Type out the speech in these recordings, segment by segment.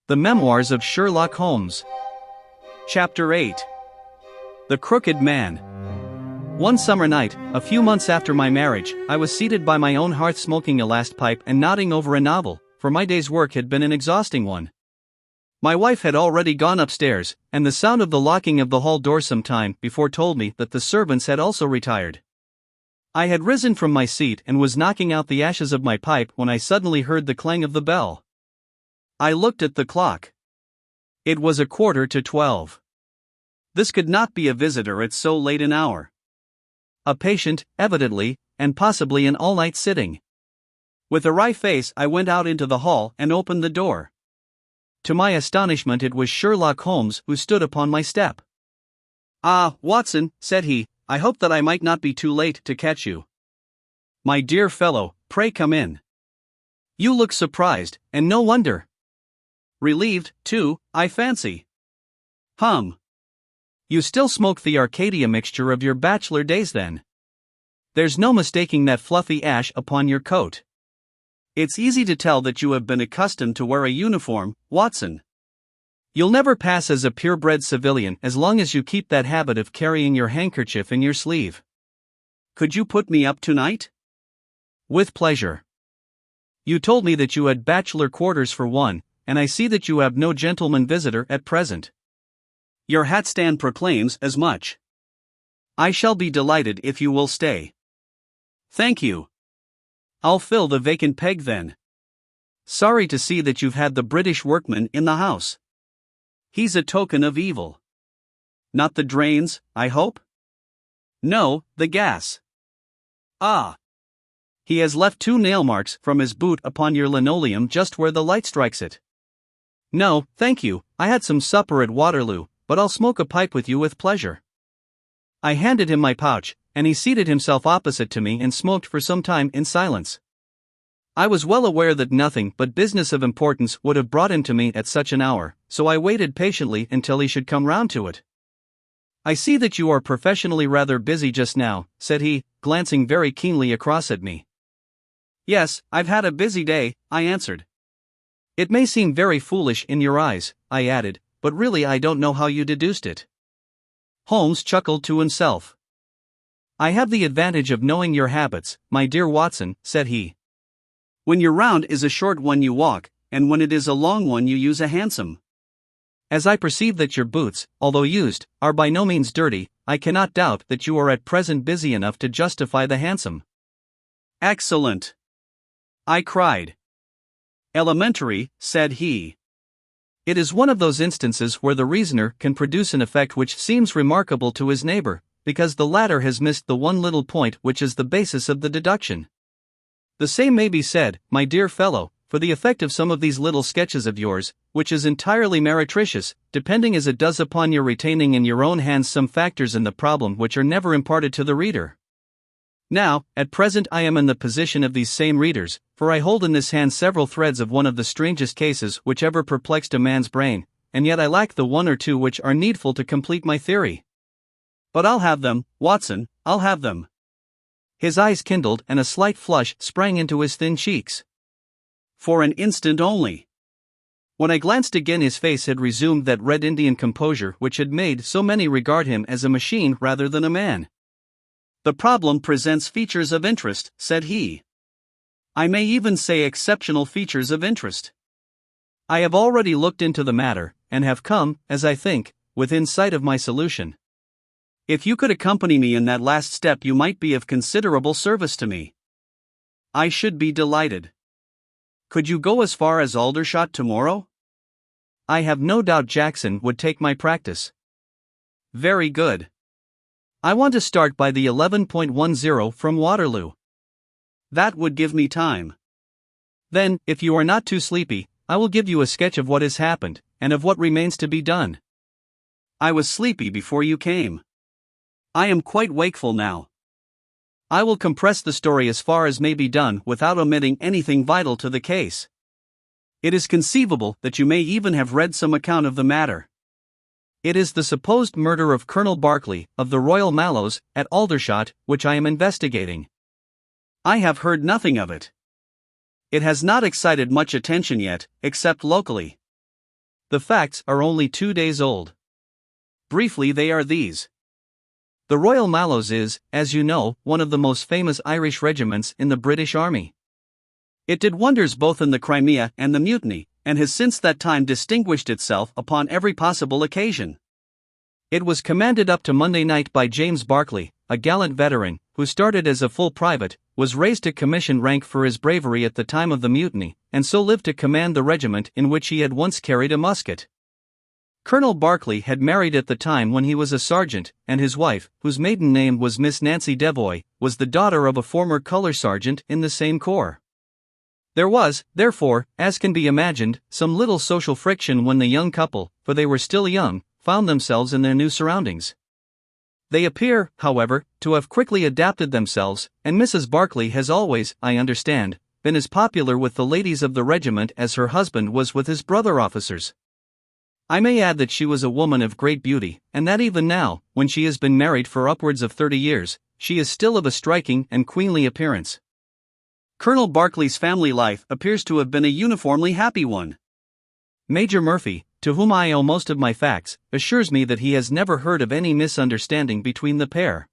The Memoirs of Sherlock Holmes. Chapter 8. The Crooked Man. One summer night, a few months after my marriage, I was seated by my own hearth smoking a last pipe and nodding over a novel, for my day's work had been an exhausting one. My wife had already gone upstairs, and the sound of the locking of the hall door some time before told me that the servants had also retired. I had risen from my seat and was knocking out the ashes of my pipe when I suddenly heard the clang of the bell. I looked at the clock. It was 11:45. This could not be a visitor at so late an hour. A patient, evidently, and possibly an all-night sitting. With a wry face I went out into the hall and opened the door. To my astonishment it was Sherlock Holmes who stood upon my step. "Ah, Watson," said he, "I hope that I might not be too late to catch you." "My dear fellow, pray come in. You look surprised, and no wonder. Relieved, too, I fancy. You still smoke the Arcadia mixture of your bachelor days then? There's no mistaking that fluffy ash upon your coat. It's easy to tell that you have been accustomed to wear a uniform, Watson. You'll never pass as a purebred civilian as long as you keep that habit of carrying your handkerchief in your sleeve. Could you put me up tonight?" "With pleasure. You told me that you had bachelor quarters for one, and I see that you have no gentleman visitor at present. Your hat stand proclaims as much. I shall be delighted if you will stay." "Thank you. I'll fill the vacant peg then. Sorry to see that you've had the British workman in the house. He's a token of evil. Not the drains, I hope?" "No, the gas." "Ah. He has left 2 nail marks from his boot upon your linoleum just where the light strikes it." "No, thank you, I had some supper at Waterloo, but I'll smoke a pipe with you with pleasure." I handed him my pouch, and he seated himself opposite to me and smoked for some time in silence. I was well aware that nothing but business of importance would have brought him to me at such an hour, so I waited patiently until he should come round to it. "I see that you are professionally rather busy just now," said he, glancing very keenly across at me. "Yes, I've had a busy day," I answered. "It may seem very foolish in your eyes," I added, "but really I don't know how you deduced it." Holmes chuckled to himself. "I have the advantage of knowing your habits, my dear Watson," said he. "When your round is a short one you walk, and when it is a long one you use a hansom. As I perceive that your boots, although used, are by no means dirty, I cannot doubt that you are at present busy enough to justify the hansom." "Excellent!" I cried. "Elementary," said he. It is one of those instances where the reasoner can produce an effect which seems remarkable to his neighbor, because the latter has missed the one little point which is the basis of the deduction. The same may be said, my dear fellow, for the effect of some of these little sketches of yours, which is entirely meretricious, depending as it does upon your retaining in your own hands some factors in the problem which are never imparted to the reader. Now, at present I am in the position of these same readers, for I hold in this hand several threads of one of the strangest cases which ever perplexed a man's brain, and yet I lack the one or two which are needful to complete my theory. But I'll have them, Watson, I'll have them." His eyes kindled and a slight flush sprang into his thin cheeks. For an instant only. When I glanced again his face had resumed that red Indian composure which had made so many regard him as a machine rather than a man. "The problem presents features of interest," said he. "I may even say exceptional features of interest. I have already looked into the matter, and have come, as I think, within sight of my solution. If you could accompany me in that last step you might be of considerable service to me." "I should be delighted. Could you go as far as Aldershot tomorrow?" "I have no doubt Jackson would take my practice." "Very good. I want to start by the 11:10 from Waterloo. That would give me time. Then, if you are not too sleepy, I will give you a sketch of what has happened, and of what remains to be done." "I was sleepy before you came. I am quite wakeful now. I will compress the story as far as may be done without omitting anything vital to the case. It is conceivable that you may even have read some account of the matter. It is the supposed murder of Colonel Berkeley, of the Royal Mallows, at Aldershot, which I am investigating." "I have heard nothing of it. It has not excited much attention yet, except locally. The facts are only 2 days old. Briefly, they are these. The Royal Mallows is, as you know, one of the most famous Irish regiments in the British Army. It did wonders both in the Crimea and the Mutiny, and has since that time distinguished itself upon every possible occasion. It was commanded up to Monday night by James Barclay, a gallant veteran, who started as a full private, was raised to commission rank for his bravery at the time of the mutiny, and so lived to command the regiment in which he had once carried a musket. Colonel Barclay had married at the time when he was a sergeant, and his wife, whose maiden name was Miss Nancy Devoy, was the daughter of a former colour sergeant in the same corps. There was, therefore, as can be imagined, some little social friction when the young couple, for they were still young, found themselves in their new surroundings. They appear, however, to have quickly adapted themselves, and Mrs. Barclay has always, I understand, been as popular with the ladies of the regiment as her husband was with his brother officers. I may add that she was a woman of great beauty, and that even now, when she has been married for upwards of 30 years, she is still of a striking and queenly appearance. Colonel Barclay's family life appears to have been a uniformly happy one. Major Murphy, to whom I owe most of my facts, assures me that he has never heard of any misunderstanding between the pair.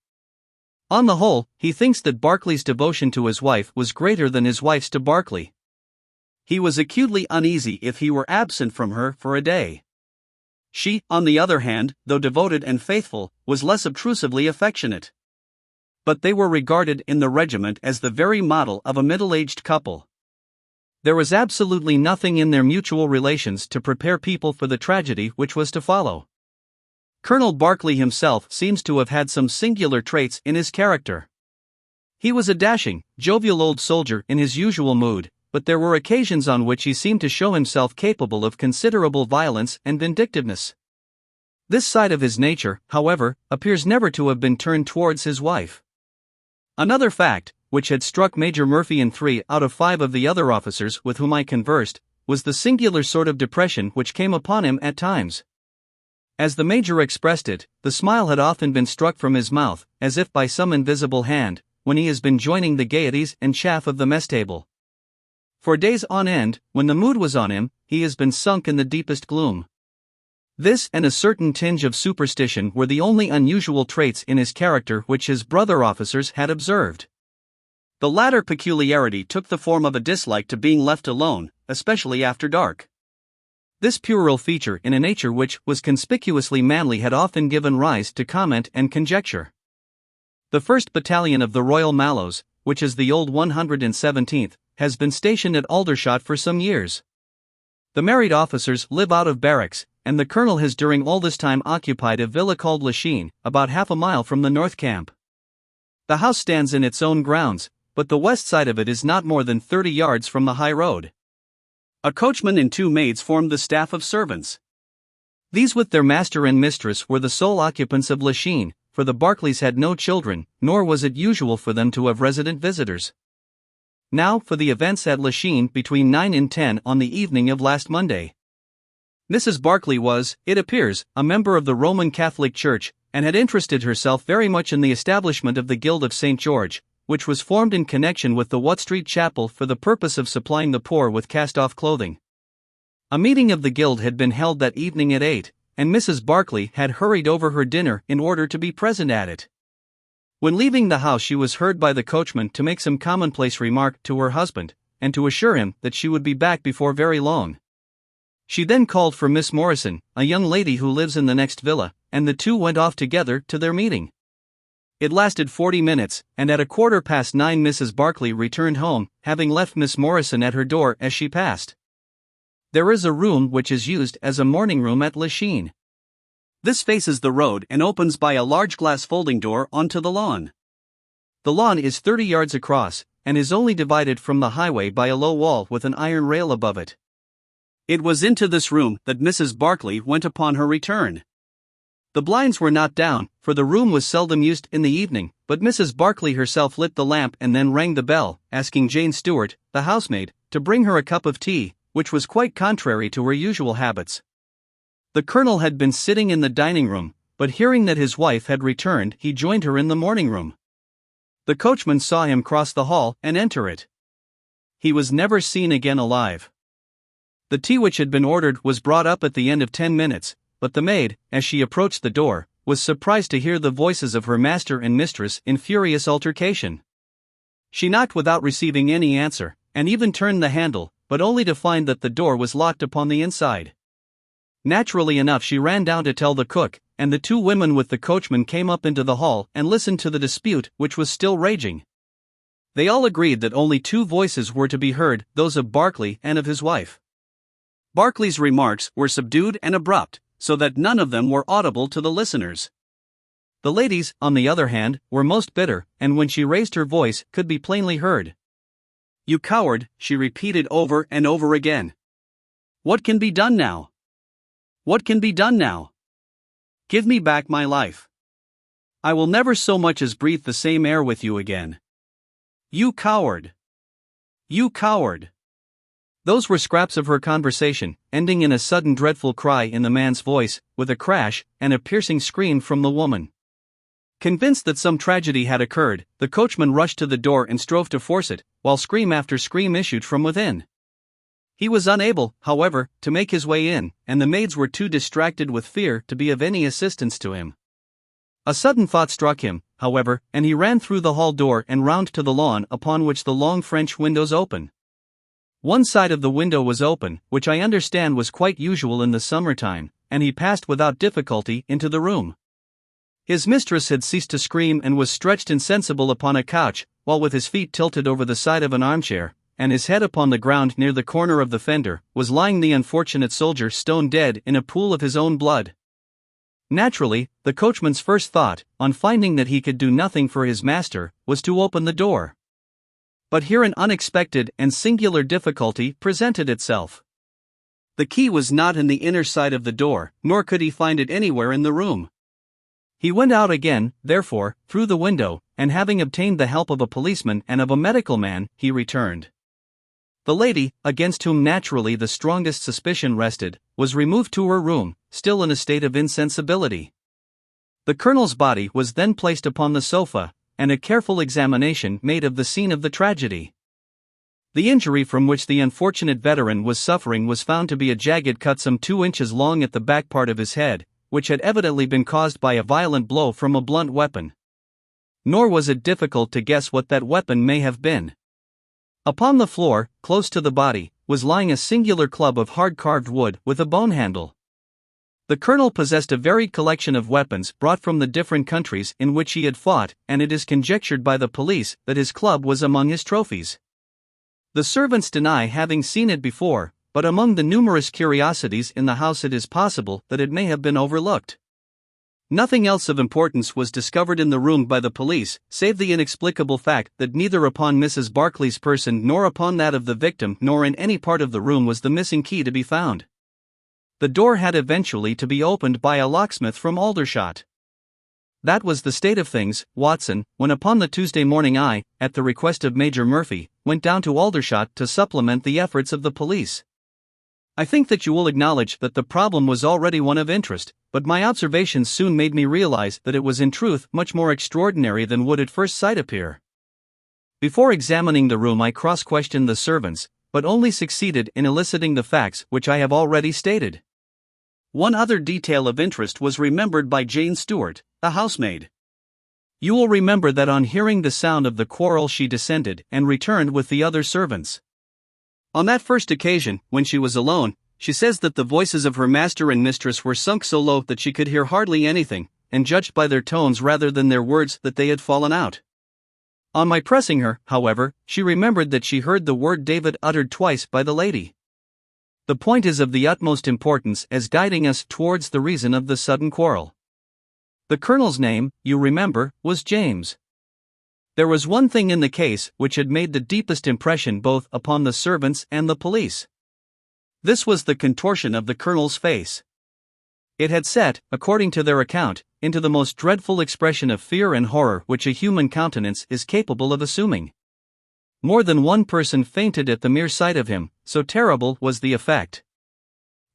On the whole, he thinks that Barclay's devotion to his wife was greater than his wife's to Barclay. He was acutely uneasy if he were absent from her for a day. She, on the other hand, though devoted and faithful, was less obtrusively affectionate. But they were regarded in the regiment as the very model of a middle-aged couple. There was absolutely nothing in their mutual relations to prepare people for the tragedy which was to follow. Colonel Barclay himself seems to have had some singular traits in his character. He was a dashing, jovial old soldier in his usual mood, but there were occasions on which he seemed to show himself capable of considerable violence and vindictiveness. This side of his nature, however, appears never to have been turned towards his wife. Another fact, which had struck Major Murphy and 3 out of 5 of the other officers with whom I conversed, was the singular sort of depression which came upon him at times. As the Major expressed it, the smile had often been struck from his mouth, as if by some invisible hand, when he has been joining the gaieties and chaff of the mess table. For days on end, when the mood was on him, he has been sunk in the deepest gloom. This and a certain tinge of superstition were the only unusual traits in his character which his brother officers had observed. The latter peculiarity took the form of a dislike to being left alone, especially after dark. This puerile feature in a nature which was conspicuously manly had often given rise to comment and conjecture. The 1st Battalion of the Royal Mallows, which is the old 117th, has been stationed at Aldershot for some years. The married officers live out of barracks, and the colonel has during all this time occupied a villa called Lachine, about half a mile from the North Camp. The house stands in its own grounds, but the west side of it is not more than 30 yards from the high road. A coachman and 2 maids formed the staff of servants. These with their master and mistress were the sole occupants of Lachine, for the Barclays had no children, nor was it usual for them to have resident visitors. Now for the events at Lachine between 9 and 10 on the evening of last Monday. Mrs. Barclay was, it appears, a member of the Roman Catholic Church, and had interested herself very much in the establishment of the Guild of St. George, which was formed in connection with the Watt Street Chapel for the purpose of supplying the poor with cast-off clothing. A meeting of the Guild had been held that evening at 8, and Mrs. Barclay had hurried over her dinner in order to be present at it. When leaving the house she was heard by the coachman to make some commonplace remark to her husband, and to assure him that she would be back before very long. She then called for Miss Morrison, a young lady who lives in the next villa, and the two went off together to their meeting. It lasted 40 minutes, and at 9:15 Mrs. Barclay returned home, having left Miss Morrison at her door as she passed. There is a room which is used as a morning room at Lachine. This faces the road and opens by a large glass folding door onto the lawn. The lawn is 30 yards across, and is only divided from the highway by a low wall with an iron rail above it. It was into this room that Mrs. Barclay went upon her return. The blinds were not down, for the room was seldom used in the evening, but Mrs. Barclay herself lit the lamp and then rang the bell, asking Jane Stewart, the housemaid, to bring her a cup of tea, which was quite contrary to her usual habits. The colonel had been sitting in the dining room, but hearing that his wife had returned he joined her in the morning room. The coachman saw him cross the hall and enter it. He was never seen again alive. The tea which had been ordered was brought up at the end of 10 minutes, but the maid, as she approached the door, was surprised to hear the voices of her master and mistress in furious altercation. She knocked without receiving any answer, and even turned the handle, but only to find that the door was locked upon the inside. Naturally enough, she ran down to tell the cook, and the two women with the coachman came up into the hall and listened to the dispute which was still raging. They all agreed that only two voices were to be heard, those of Barclay and of his wife. Barclay's remarks were subdued and abrupt, so that none of them were audible to the listeners. The ladies, on the other hand, were most bitter, and when she raised her voice, could be plainly heard. "You coward," she repeated over and over again. "What can be done now? What can be done now? Give me back my life. I will never so much as breathe the same air with you again. You coward! You coward!" Those were scraps of her conversation, ending in a sudden dreadful cry in the man's voice, with a crash, and a piercing scream from the woman. Convinced that some tragedy had occurred, the coachman rushed to the door and strove to force it, while scream after scream issued from within. He was unable, however, to make his way in, and the maids were too distracted with fear to be of any assistance to him. A sudden thought struck him, however, and he ran through the hall door and round to the lawn upon which the long French windows open. One side of the window was open, which I understand was quite usual in the summertime, and he passed without difficulty into the room. His mistress had ceased to scream and was stretched insensible upon a couch, while with his feet tilted over the side of an armchair, and his head upon the ground near the corner of the fender, was lying the unfortunate soldier stone dead in a pool of his own blood. Naturally, the coachman's first thought, on finding that he could do nothing for his master, was to open the door. But here an unexpected and singular difficulty presented itself. The key was not in the inner side of the door, nor could he find it anywhere in the room. He went out again, therefore, through the window, and having obtained the help of a policeman and of a medical man, he returned. The lady, against whom naturally the strongest suspicion rested, was removed to her room, still in a state of insensibility. The colonel's body was then placed upon the sofa, and a careful examination made of the scene of the tragedy. The injury from which the unfortunate veteran was suffering was found to be a jagged cut some 2 inches long at the back part of his head, which had evidently been caused by a violent blow from a blunt weapon. Nor was it difficult to guess what that weapon may have been. Upon the floor, close to the body, was lying a singular club of hard-carved wood with a bone handle. The colonel possessed a varied collection of weapons brought from the different countries in which he had fought, and it is conjectured by the police that his club was among his trophies. The servants deny having seen it before, but among the numerous curiosities in the house it is possible that it may have been overlooked. Nothing else of importance was discovered in the room by the police, save the inexplicable fact that neither upon Mrs. Barclay's person nor upon that of the victim nor in any part of the room was the missing key to be found. The door had eventually to be opened by a locksmith from Aldershot. That was the state of things, Watson, when upon the Tuesday morning I, at the request of Major Murphy, went down to Aldershot to supplement the efforts of the police. I think that you will acknowledge that the problem was already one of interest, but my observations soon made me realize that it was in truth much more extraordinary than would at first sight appear. Before examining the room I cross-questioned the servants, but only succeeded in eliciting the facts which I have already stated. One other detail of interest was remembered by Jane Stewart, the housemaid. You will remember that on hearing the sound of the quarrel she descended and returned with the other servants. On that first occasion, when she was alone, she says that the voices of her master and mistress were sunk so low that she could hear hardly anything, and judged by their tones rather than their words that they had fallen out. On my pressing her, however, she remembered that she heard the word David uttered twice by the lady. The point is of the utmost importance as guiding us towards the reason of the sudden quarrel. The colonel's name, you remember, was James. There was one thing in the case which had made the deepest impression both upon the servants and the police. This was the contortion of the colonel's face. It had set, according to their account, into the most dreadful expression of fear and horror which a human countenance is capable of assuming. More than one person fainted at the mere sight of him, so terrible was the effect.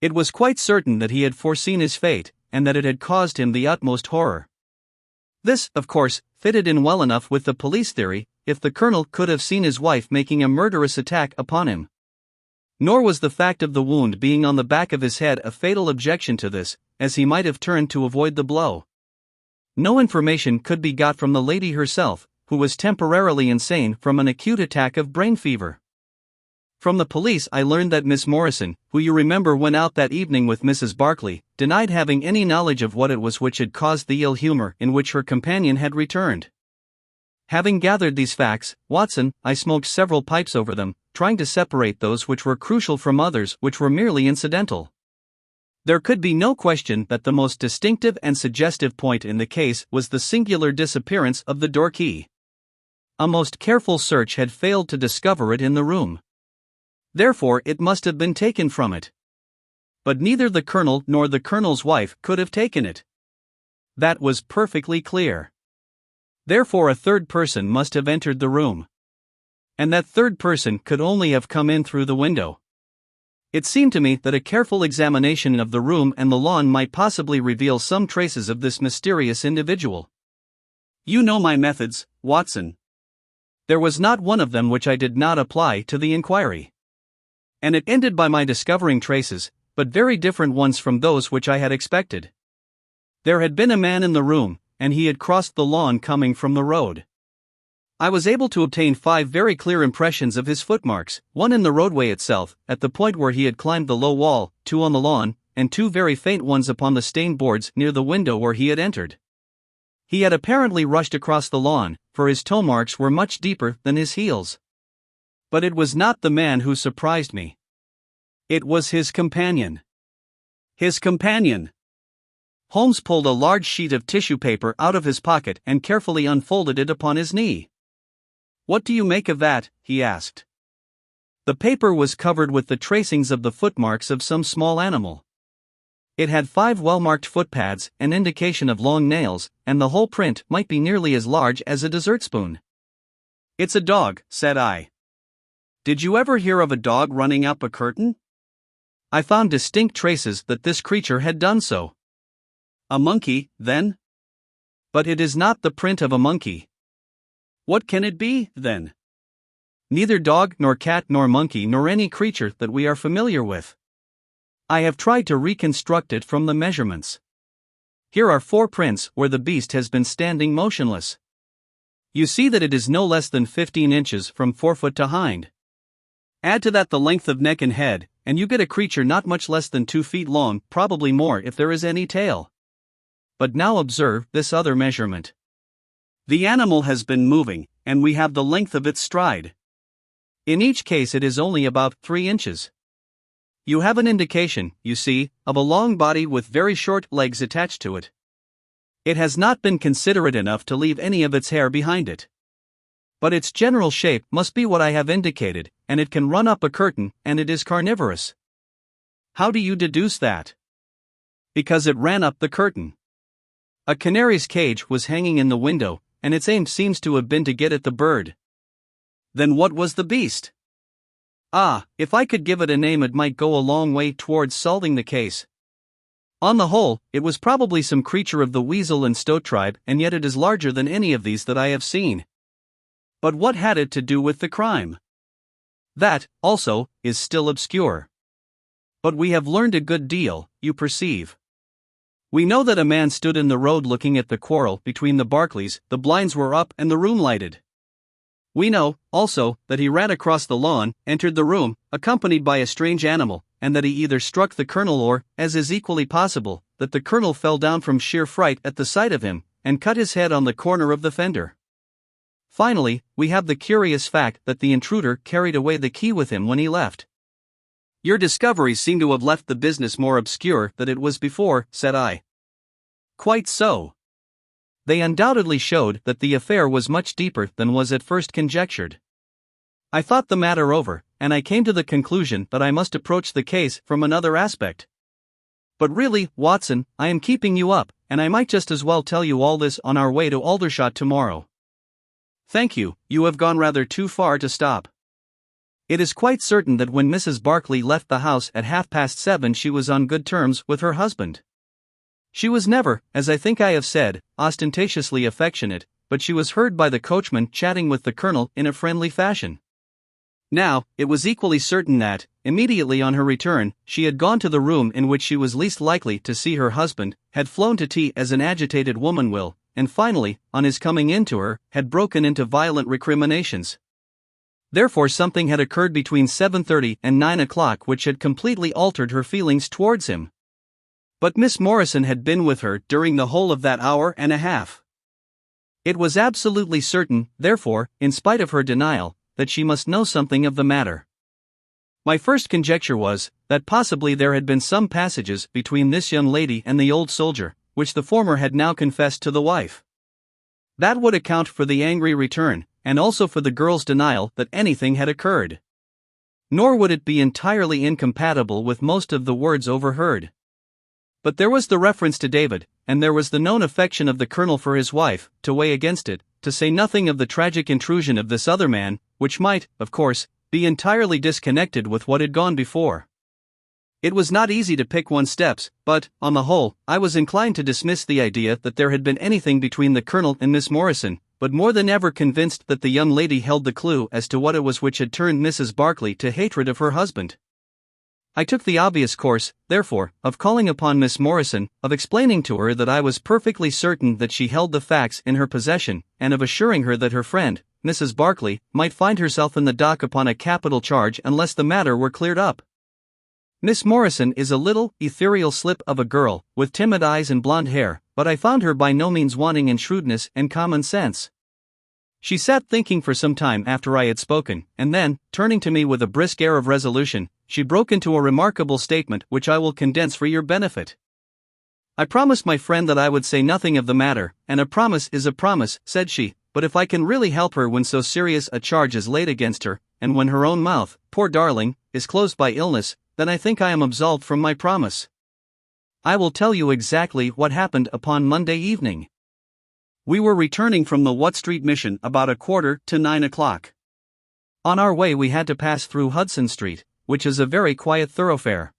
It was quite certain that he had foreseen his fate, and that it had caused him the utmost horror. This, of course, fitted in well enough with the police theory, if the colonel could have seen his wife making a murderous attack upon him. Nor was the fact of the wound being on the back of his head a fatal objection to this, as he might have turned to avoid the blow. No information could be got from the lady herself, who was temporarily insane from an acute attack of brain fever. From the police I learned that Miss Morrison, who you remember went out that evening with Mrs. Barclay, denied having any knowledge of what it was which had caused the ill humor in which her companion had returned. Having gathered these facts, Watson, I smoked several pipes over them, trying to separate those which were crucial from others which were merely incidental. There could be no question that the most distinctive and suggestive point in the case was the singular disappearance of the door key. A most careful search had failed to discover it in the room. Therefore it must have been taken from it. But neither the Colonel nor the Colonel's wife could have taken it. That was perfectly clear. Therefore a third person must have entered the room. And that third person could only have come in through the window. It seemed to me that a careful examination of the room and the lawn might possibly reveal some traces of this mysterious individual. You know my methods, Watson. There was not one of them which I did not apply to the inquiry. And it ended by my discovering traces, but very different ones from those which I had expected. There had been a man in the room, and he had crossed the lawn coming from the road. I was able to obtain 5 very clear impressions of his footmarks, 1 in the roadway itself, at the point where he had climbed the low wall, 2 on the lawn, and 2 very faint ones upon the stained boards near the window where he had entered. He had apparently rushed across the lawn, for his toe marks were much deeper than his heels. But it was not the man who surprised me. It was his companion. His companion! Holmes pulled a large sheet of tissue paper out of his pocket and carefully unfolded it upon his knee. "What do you make of that?" he asked. The paper was covered with the tracings of the footmarks of some small animal. It had 5 well-marked footpads, an indication of long nails, and the whole print might be nearly as large as a dessert spoon. "It's a dog," said I. "Did you ever hear of a dog running up a curtain?" I found distinct traces that this creature had done so. "A monkey, then?" "But it is not the print of a monkey." "What can it be, then?" "Neither dog nor cat nor monkey nor any creature that we are familiar with. I have tried to reconstruct it from the measurements. Here are 4 prints where the beast has been standing motionless. You see that it is no less than 15 inches from forefoot to hind. Add to that the length of neck and head, and you get a creature not much less than 2 feet long, probably more if there is any tail. But now observe this other measurement. The animal has been moving, and we have the length of its stride. In each case it is only about 3 inches. You have an indication, you see, of a long body with very short legs attached to it. It has not been considerate enough to leave any of its hair behind it. But its general shape must be what I have indicated, and it can run up a curtain, and it is carnivorous." "How do you deduce that?" "Because it ran up the curtain. A canary's cage was hanging in the window, and its aim seems to have been to get at the bird." "Then what was the beast?" "Ah, if I could give it a name it might go a long way towards solving the case. On the whole, it was probably some creature of the weasel and stoat tribe, and yet it is larger than any of these that I have seen." "But what had it to do with the crime?" "That, also, is still obscure. But we have learned a good deal, you perceive. We know that a man stood in the road looking at the quarrel between the Barclays, the blinds were up and the room lighted. We know, also, that he ran across the lawn, entered the room, accompanied by a strange animal, and that he either struck the Colonel or, as is equally possible, that the Colonel fell down from sheer fright at the sight of him, and cut his head on the corner of the fender. Finally, we have the curious fact that the intruder carried away the key with him when he left." "Your discoveries seem to have left the business more obscure than it was before," said I. "Quite so. They undoubtedly showed that the affair was much deeper than was at first conjectured. I thought the matter over, and I came to the conclusion that I must approach the case from another aspect. But really, Watson, I am keeping you up, and I might just as well tell you all this on our way to Aldershot tomorrow." "Thank you, you have gone rather too far to stop. It is quite certain that when Mrs. Barclay left the house at 7:30 she was on good terms with her husband. She was never, as I think I have said, ostentatiously affectionate, but she was heard by the coachman chatting with the Colonel in a friendly fashion. Now, it was equally certain that, immediately on her return, she had gone to the room in which she was least likely to see her husband, had flown to tea as an agitated woman will, and finally, on his coming in to her, had broken into violent recriminations. Therefore something had occurred between 7:30 and 9 o'clock which had completely altered her feelings towards him. But Miss Morrison had been with her during the whole of that hour and a half. It was absolutely certain, therefore, in spite of her denial, that she must know something of the matter. My first conjecture was, that possibly there had been some passages between this young lady and the old soldier, which the former had now confessed to the wife. That would account for the angry return, and also for the girl's denial that anything had occurred. Nor would it be entirely incompatible with most of the words overheard. But there was the reference to David, and there was the known affection of the colonel for his wife, to weigh against it, to say nothing of the tragic intrusion of this other man, which might, of course, be entirely disconnected with what had gone before. It was not easy to pick one's steps, but, on the whole, I was inclined to dismiss the idea that there had been anything between the colonel and Miss Morrison, but more than ever convinced that the young lady held the clue as to what it was which had turned Mrs. Barclay to hatred of her husband. I took the obvious course, therefore, of calling upon Miss Morrison, of explaining to her that I was perfectly certain that she held the facts in her possession, and of assuring her that her friend, Mrs. Barclay, might find herself in the dock upon a capital charge unless the matter were cleared up. Miss Morrison is a little, ethereal slip of a girl, with timid eyes and blonde hair, but I found her by no means wanting in shrewdness and common sense. She sat thinking for some time after I had spoken, and then, turning to me with a brisk air of resolution, she broke into a remarkable statement which I will condense for your benefit. I promised my friend that I would say nothing of the matter, and a promise is a promise, said she, but if I can really help her when so serious a charge is laid against her, and when her own mouth, poor darling, is closed by illness, then I think I am absolved from my promise. I will tell you exactly what happened upon Monday evening. We were returning from the Watt Street mission about 8:45 o'clock. On our way we had to pass through Hudson Street, which is a very quiet thoroughfare.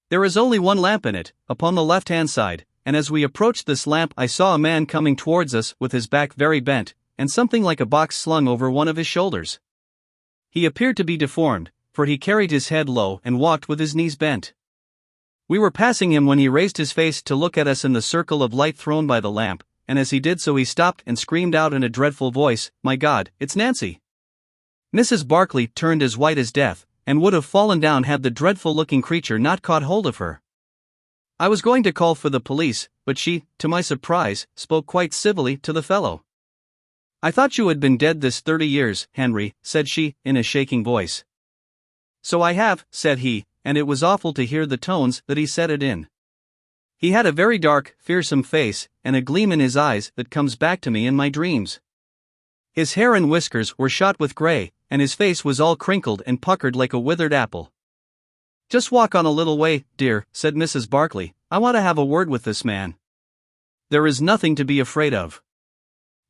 There is only one lamp in it, upon the left-hand side, and as we approached this lamp I saw a man coming towards us with his back very bent, and something like a box slung over one of his shoulders. He appeared to be deformed, for he carried his head low and walked with his knees bent. We were passing him when he raised his face to look at us in the circle of light thrown by the lamp, and as he did so he stopped and screamed out in a dreadful voice, "My God, it's Nancy!" Mrs. Barclay turned as white as death, and would have fallen down had the dreadful-looking creature not caught hold of her. I was going to call for the police, but she, to my surprise, spoke quite civilly to the fellow. "I thought you had been dead this 30 years, Henry," said she, in a shaking voice. "So I have," said he, and it was awful to hear the tones that he said it in. He had a very dark, fearsome face, and a gleam in his eyes that comes back to me in my dreams. His hair and whiskers were shot with grey, and his face was all crinkled and puckered like a withered apple. "Just walk on a little way, dear," said Mrs. Barclay, "I want to have a word with this man. There is nothing to be afraid of."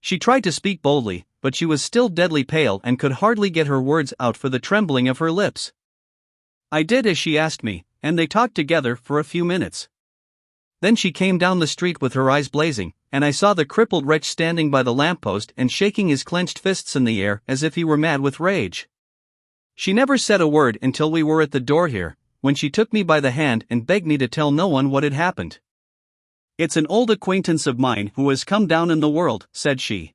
She tried to speak boldly, but she was still deadly pale and could hardly get her words out for the trembling of her lips. I did as she asked me, and they talked together for a few minutes. Then she came down the street with her eyes blazing, and I saw the crippled wretch standing by the lamppost and shaking his clenched fists in the air as if he were mad with rage. She never said a word until we were at the door here, when she took me by the hand and begged me to tell no one what had happened. "It's an old acquaintance of mine who has come down in the world," said she.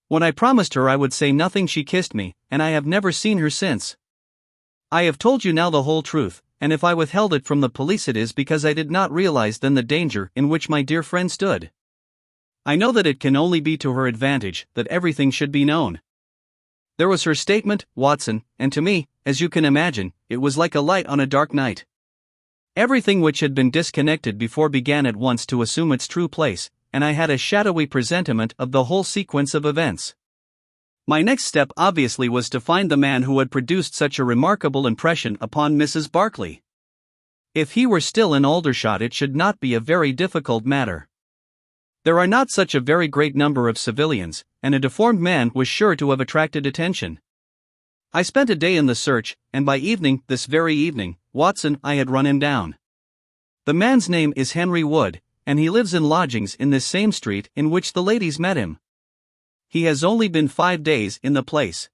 When I promised her I would say nothing she kissed me, and I have never seen her since. I have told you now the whole truth, and if I withheld it from the police it is because I did not realize then the danger in which my dear friend stood. I know that it can only be to her advantage that everything should be known. There was her statement, Watson, and to me, as you can imagine, it was like a light on a dark night. Everything which had been disconnected before began at once to assume its true place, and I had a shadowy presentiment of the whole sequence of events. My next step obviously was to find the man who had produced such a remarkable impression upon Mrs. Barclay. If he were still in Aldershot it should not be a very difficult matter. There are not such a very great number of civilians, and a deformed man was sure to have attracted attention. I spent a day in the search, and by evening, this very evening, Watson, I had run him down. The man's name is Henry Wood, and he lives in lodgings in this same street in which the ladies met him. He has only been 5 days in the place.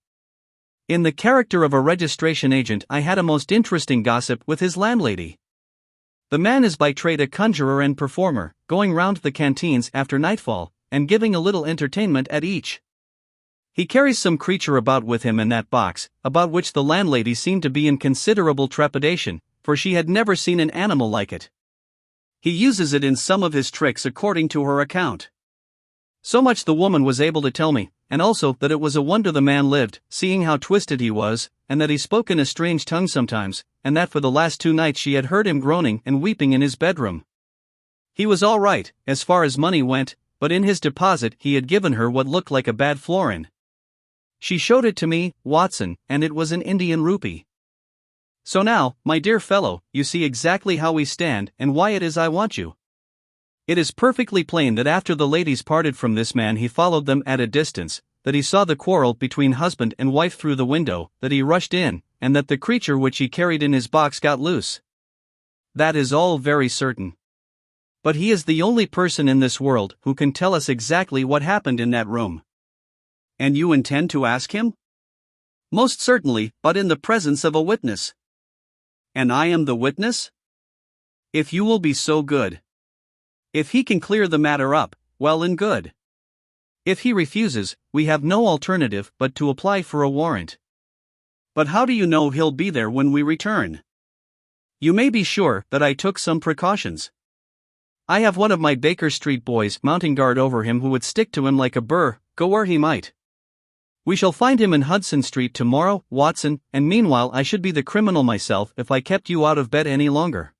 In the character of a registration agent, I had a most interesting gossip with his landlady. The man is by trade a conjurer and performer, going round the canteens after nightfall, and giving a little entertainment at each. He carries some creature about with him in that box, about which the landlady seemed to be in considerable trepidation, for she had never seen an animal like it. He uses it in some of his tricks according to her account. So much the woman was able to tell me, and also that it was a wonder the man lived, seeing how twisted he was, and that he spoke in a strange tongue sometimes, and that for the last 2 nights she had heard him groaning and weeping in his bedroom. He was all right, as far as money went, but in his deposit he had given her what looked like a bad florin. She showed it to me, Watson, and it was an Indian rupee. So now, my dear fellow, you see exactly how we stand and why it is I want you. It is perfectly plain that after the ladies parted from this man he followed them at a distance, that he saw the quarrel between husband and wife through the window, that he rushed in, and that the creature which he carried in his box got loose. That is all very certain. But he is the only person in this world who can tell us exactly what happened in that room. And you intend to ask him? Most certainly, but in the presence of a witness. And I am the witness? If you will be so good. If he can clear the matter up, well and good. If he refuses, we have no alternative but to apply for a warrant. But how do you know he'll be there when we return? You may be sure that I took some precautions. I have one of my Baker Street boys mounting guard over him who would stick to him like a burr, go where he might. We shall find him in Hudson Street tomorrow, Watson, and meanwhile I should be the criminal myself if I kept you out of bed any longer.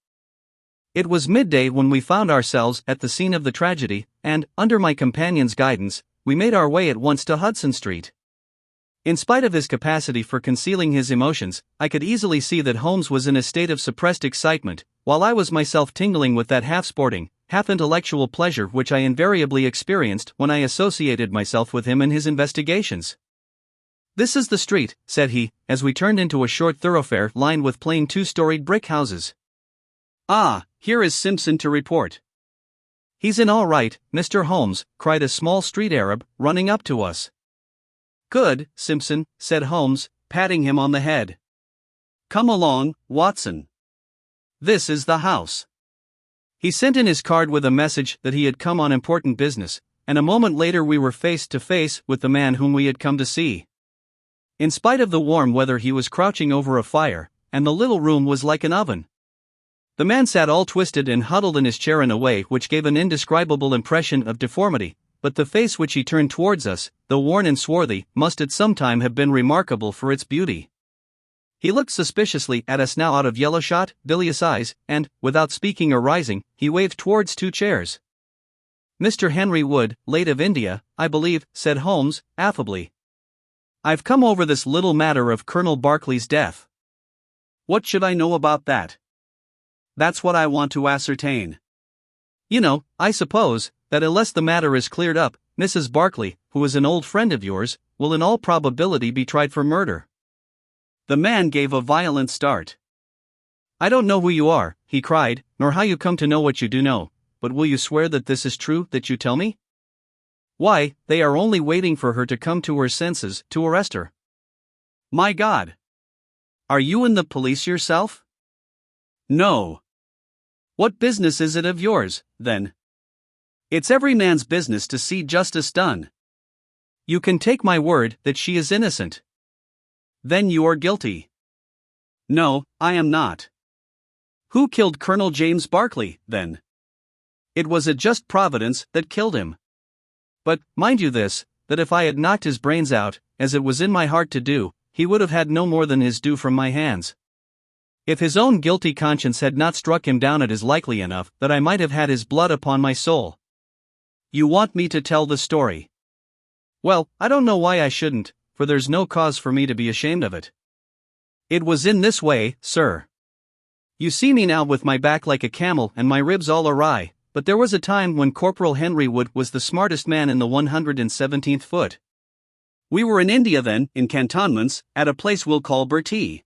It was midday when we found ourselves at the scene of the tragedy, and, under my companion's guidance, we made our way at once to Hudson Street. In spite of his capacity for concealing his emotions, I could easily see that Holmes was in a state of suppressed excitement, while I was myself tingling with that half-sporting, half-intellectual pleasure which I invariably experienced when I associated myself with him in his investigations. "This is the street," said he, as we turned into a short thoroughfare lined with plain 2-storied brick houses. "Ah, here is Simpson to report." "He's in all right, Mr. Holmes," cried a small street Arab, running up to us. "Good, Simpson," said Holmes, patting him on the head. "Come along, Watson. This is the house." He sent in his card with a message that he had come on important business, and a moment later we were face to face with the man whom we had come to see. In spite of the warm weather he was crouching over a fire, and the little room was like an oven. The man sat all twisted and huddled in his chair in a way which gave an indescribable impression of deformity, but the face which he turned towards us, though worn and swarthy, must at some time have been remarkable for its beauty. He looked suspiciously at us now out of yellow-shot, bilious eyes, and, without speaking or rising, he waved towards 2 chairs. "Mr. Henry Wood, late of India, I believe," said Holmes, affably. "I've come over this little matter of Colonel Berkeley's death." "What should I know about that?" "That's what I want to ascertain." "You know, I suppose, that unless the matter is cleared up, Mrs. Berkeley, who is an old friend of yours, will in all probability be tried for murder." The man gave a violent start. "I don't know who you are," he cried, "nor how you come to know what you do know, but will you swear that this is true that you tell me?" "Why, they are only waiting for her to come to her senses, to arrest her." "My God! Are you in the police yourself?" "No." "What business is it of yours, then?" "It's every man's business to see justice done." "You can take my word that she is innocent." "Then you are guilty." "No, I am not." "Who killed Colonel James Berkeley, then?" "It was a just providence that killed him. But, mind you this, that if I had knocked his brains out, as it was in my heart to do, he would have had no more than his due from my hands. If his own guilty conscience had not struck him down, it is likely enough that I might have had his blood upon my soul." "You want me to tell the story?" "Well, I don't know why I shouldn't, for there's no cause for me to be ashamed of it. It was in this way, sir. You see me now with my back like a camel and my ribs all awry, but there was a time when Corporal Henry Wood was the smartest man in the 117th foot. We were in India then, in cantonments, at a place we'll call Bertie.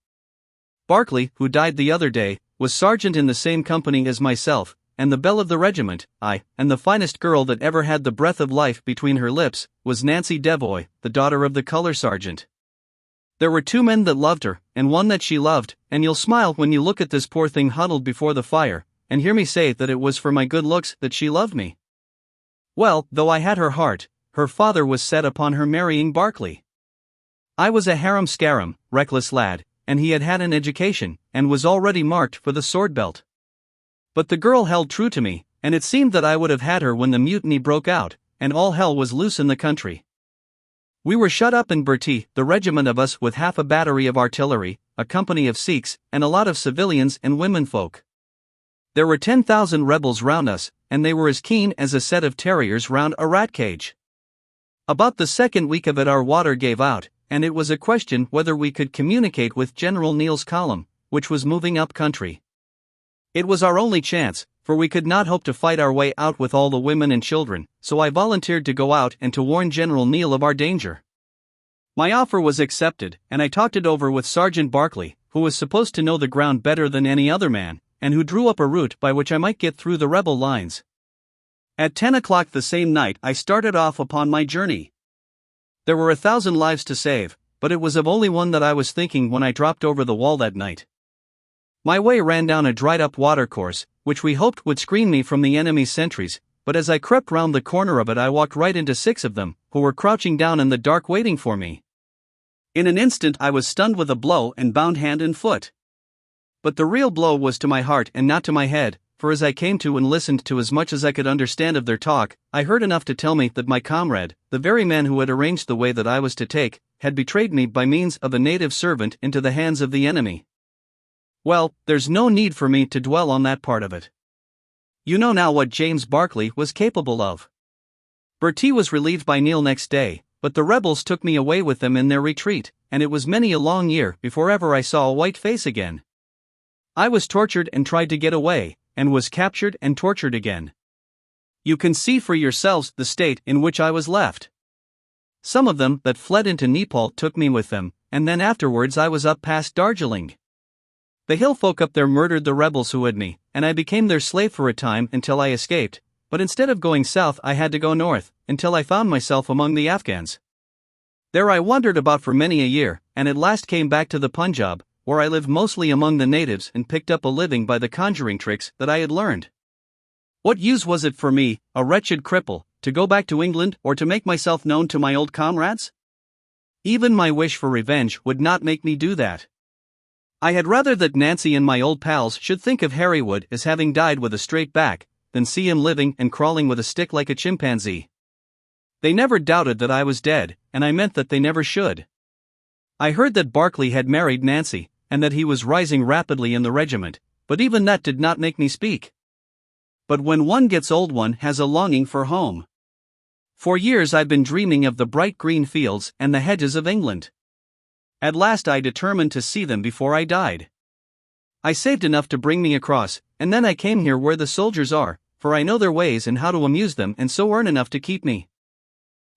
Berkeley, who died the other day, was sergeant in the same company as myself, and the belle of the regiment, and the finest girl that ever had the breath of life between her lips, was Nancy Devoy, the daughter of the color sergeant. There were 2 men that loved her, and one that she loved, and you'll smile when you look at this poor thing huddled before the fire, and hear me say that it was for my good looks that she loved me. Well, though I had her heart, her father was set upon her marrying Berkeley. I was a harum-scarum, reckless lad, and he had had an education, and was already marked for the sword belt. But the girl held true to me, and it seemed that I would have had her when the mutiny broke out, and all hell was loose in the country. We were shut up in Bertie, the regiment of us with half a battery of artillery, a company of Sikhs, and a lot of civilians and womenfolk. There were 10,000 rebels round us, and they were as keen as a set of terriers round a rat cage. About the second week of it our water gave out, and it was a question whether we could communicate with General Neill's column, which was moving up country. It was our only chance, for we could not hope to fight our way out with all the women and children, so I volunteered to go out and to warn General Neil of our danger. My offer was accepted, and I talked it over with Sergeant Berkeley, who was supposed to know the ground better than any other man, and who drew up a route by which I might get through the rebel lines. At 10 o'clock the same night I started off upon my journey. There were 1,000 lives to save, but it was of only one that I was thinking when I dropped over the wall that night. My way ran down a dried-up watercourse, which we hoped would screen me from the enemy's sentries, but as I crept round the corner of it I walked right into 6 of them, who were crouching down in the dark waiting for me. In an instant I was stunned with a blow and bound hand and foot. But the real blow was to my heart and not to my head, for as I came to and listened to as much as I could understand of their talk, I heard enough to tell me that my comrade, the very man who had arranged the way that I was to take, had betrayed me by means of a native servant into the hands of the enemy. Well, there's no need for me to dwell on that part of it. You know now what James Berkeley was capable of. Bertie was relieved by Neil next day, but the rebels took me away with them in their retreat, and it was many a long year before ever I saw a white face again. I was tortured and tried to get away, and was captured and tortured again. You can see for yourselves the state in which I was left. Some of them that fled into Nepal took me with them, and then afterwards I was up past Darjeeling. The hill folk up there murdered the rebels who had me, and I became their slave for a time until I escaped, but instead of going south I had to go north, until I found myself among the Afghans. There I wandered about for many a year, and at last came back to the Punjab, where I lived mostly among the natives and picked up a living by the conjuring tricks that I had learned. What use was it for me, a wretched cripple, to go back to England or to make myself known to my old comrades? Even my wish for revenge would not make me do that. I had rather that Nancy and my old pals should think of Harrywood as having died with a straight back, than see him living and crawling with a stick like a chimpanzee. They never doubted that I was dead, and I meant that they never should. I heard that Berkeley had married Nancy, and that he was rising rapidly in the regiment, but even that did not make me speak. But when one gets old one has a longing for home. For years I've been dreaming of the bright green fields and the hedges of England. At last I determined to see them before I died. I saved enough to bring me across, and then I came here where the soldiers are, for I know their ways and how to amuse them and so earn enough to keep me.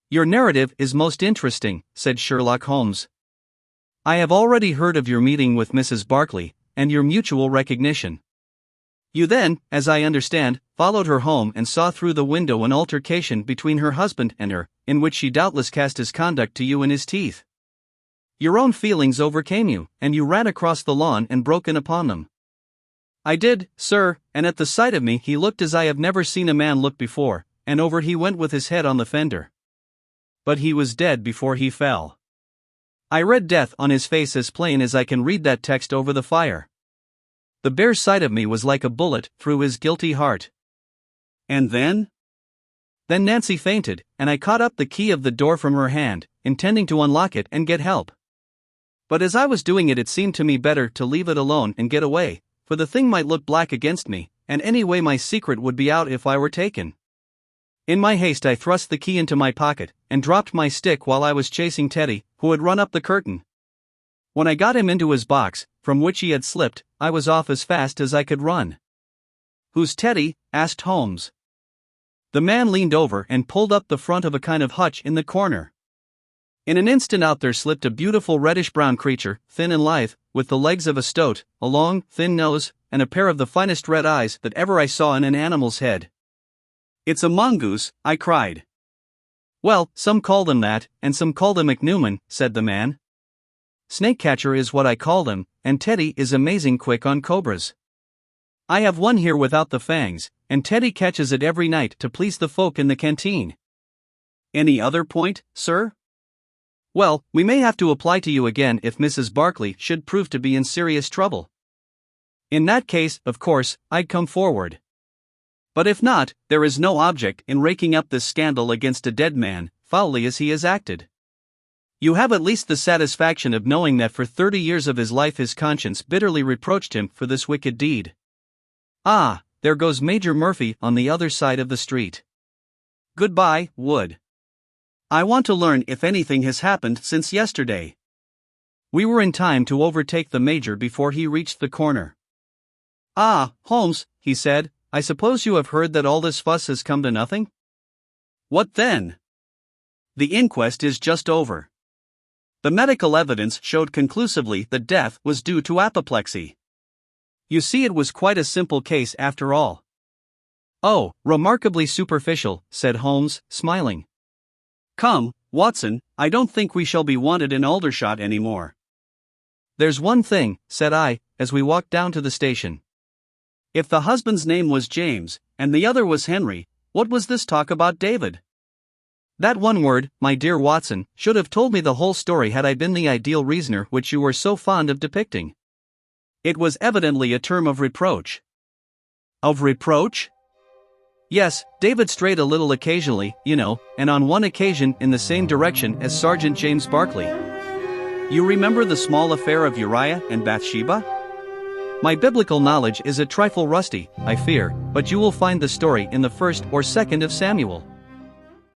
Your narrative is most interesting, said Sherlock Holmes. I have already heard of your meeting with Mrs. Berkeley, and your mutual recognition. You then, as I understand, followed her home and saw through the window an altercation between her husband and her, in which she doubtless cast his conduct to you in his teeth. Your own feelings overcame you, and you ran across the lawn and broke in upon them. I did, sir, and at the sight of me he looked as I have never seen a man look before, and over he went with his head on the fender. But he was dead before he fell. I read death on his face as plain as I can read that text over the fire. The bare sight of me was like a bullet through his guilty heart. And then? Then Nancy fainted, and I caught up the key of the door from her hand, intending to unlock it and get help. But as I was doing it, it seemed to me better to leave it alone and get away, for the thing might look black against me, and anyway my secret would be out if I were taken. In my haste I thrust the key into my pocket, and dropped my stick while I was chasing Teddy, who had run up the curtain. When I got him into his box, from which he had slipped, I was off as fast as I could run. Who's Teddy? Asked Holmes. The man leaned over and pulled up the front of a kind of hutch in the corner. In an instant out there slipped a beautiful reddish-brown creature, thin and lithe, with the legs of a stoat, a long, thin nose, and a pair of the finest red eyes that ever I saw in an animal's head. It's a mongoose, I cried. Well, some call them that, and some call them ichneumon, said the man. Snake catcher is what I call him, and Teddy is amazing quick on cobras. I have one here without the fangs, and Teddy catches it every night to please the folk in the canteen. Any other point, sir? Well, we may have to apply to you again if Mrs. Barclay should prove to be in serious trouble. In that case, of course, I'd come forward. But if not, there is no object in raking up this scandal against a dead man, foully as he has acted. You have at least the satisfaction of knowing that for 30 years of his life his conscience bitterly reproached him for this wicked deed. Ah, there goes Major Murphy on the other side of the street. Goodbye, Wood. I want to learn if anything has happened since yesterday. We were in time to overtake the Major before he reached the corner. Ah, Holmes, he said, I suppose you have heard that all this fuss has come to nothing? What then? The inquest is just over. The medical evidence showed conclusively that death was due to apoplexy. You see, it was quite a simple case after all. Oh, remarkably superficial, said Holmes, smiling. Come, Watson, I don't think we shall be wanted in Aldershot anymore. There's one thing, said I, as we walked down to the station. If the husband's name was James, and the other was Henry, what was this talk about David? That one word, my dear Watson, should have told me the whole story had I been the ideal reasoner which you were so fond of depicting. It was evidently a term of reproach. Of reproach? Yes, David strayed a little occasionally, you know, and on one occasion in the same direction as Sergeant James Barclay. You remember the small affair of Uriah and Bathsheba? My biblical knowledge is a trifle rusty, I fear, but you will find the story in the 1st or 2nd of Samuel.